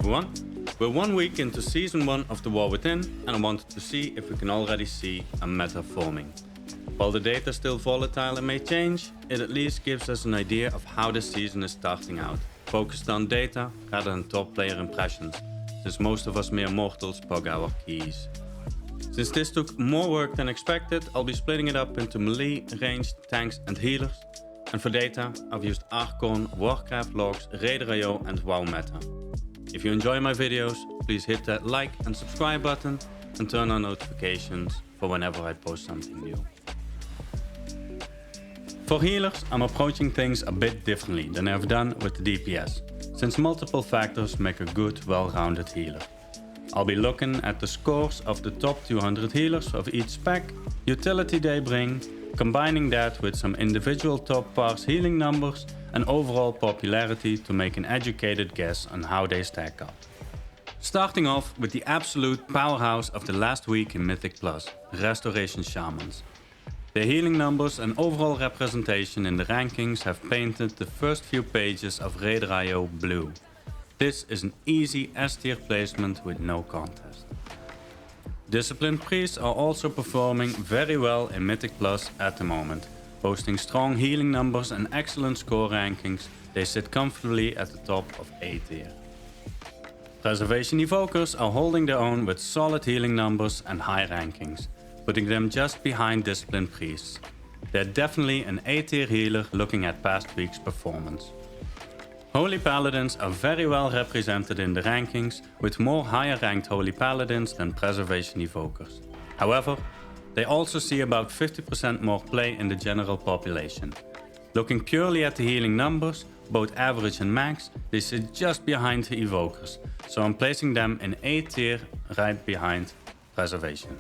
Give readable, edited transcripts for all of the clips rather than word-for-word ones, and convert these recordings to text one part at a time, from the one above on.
everyone. We're 1 week into Season 1 of the War Within, and I wanted to see if we can already see a meta forming. While the data is still volatile and may change, it at least gives us an idea of how the season is starting out, focused on data rather than top player impressions, since most of us mere mortals pog our keys. Since this took more work than expected, I'll be splitting it up into melee, ranged, tanks and healers. And for data, I've used Archon, Warcraftlogs, RaiderIO and WOWmeta. If you enjoy my videos, please hit that like and subscribe button and turn on notifications for whenever I post something new. For healers, I'm approaching things a bit differently than I've done with the DPS, since multiple factors make a good, well-rounded healer. I'll be looking at the scores of the top 200 healers of each spec, utility they bring, combining that with some individual top parse healing numbers and overall popularity to make an educated guess on how they stack up. Starting off with the absolute powerhouse of the last week in Mythic Plus, Restoration Shamans. Their healing numbers and overall representation in the rankings have painted the first few pages of RaiderIO blue. This is an easy S tier placement with no contest. Disciplined priests are also performing very well in Mythic Plus at the moment. Boasting strong healing numbers and excellent score rankings, they sit comfortably at the top of A tier. Preservation Evokers are holding their own with solid healing numbers and high rankings, putting them just behind Disciplined Priests. They're definitely an A tier healer looking at past week's performance. Holy Paladins are very well represented in the rankings, with more higher ranked Holy Paladins than Preservation Evokers. However, they also see about 50% more play in the general population. Looking purely at the healing numbers, both average and max, they sit just behind the Evokers, so I'm placing them in A tier right behind Preservation.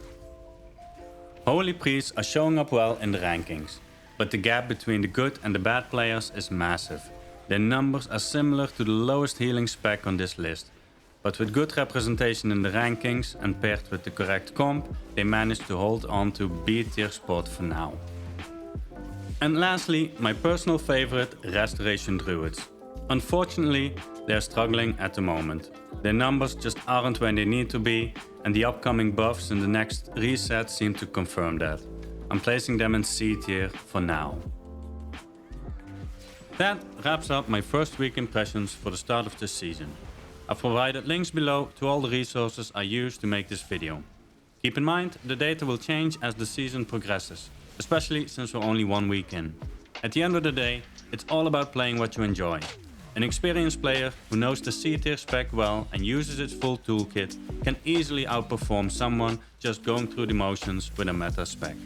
Holy Priests are showing up well in the rankings, but the gap between the good and the bad players is massive. Their numbers are similar to the lowest healing spec on this list, but with good representation in the rankings and paired with the correct comp, they managed to hold on to B tier spot for now. And lastly, my personal favorite, Restoration Druids. Unfortunately, they are struggling at the moment. Their numbers just aren't where they need to be, and the upcoming buffs in the next reset seem to confirm that. I'm placing them in C tier for now. That wraps up my first week impressions for the start of this season. I've provided links below to all the resources I used to make this video. Keep in mind, the data will change as the season progresses, especially since we're only 1 week in. At the end of the day, it's all about playing what you enjoy. An experienced player who knows the C tier spec well and uses its full toolkit can easily outperform someone just going through the motions with a meta spec.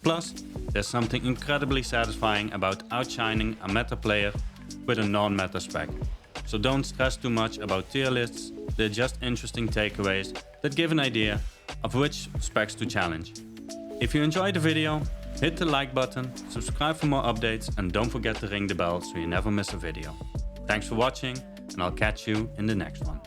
Plus, there's something incredibly satisfying about outshining a meta player with a non-meta spec. So don't stress too much about tier lists, they're just interesting takeaways that give an idea of which specs to challenge. If you enjoyed the video, hit the like button, subscribe for more updates and don't forget to ring the bell so you never miss a video. Thanks for watching and I'll catch you in the next one.